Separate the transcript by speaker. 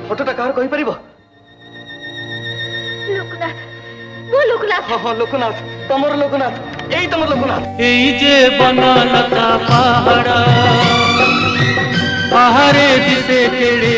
Speaker 1: ফটোটা কার কই পারিব?
Speaker 2: লোকনাথ, ও লোকনাথ।
Speaker 1: লোকনাথ, তোমার লোকনাথ, এই তোমার লোকনাথ।
Speaker 3: এই যে বনলতা পাহাড়, পাহাড়ে দিশে কেড়ে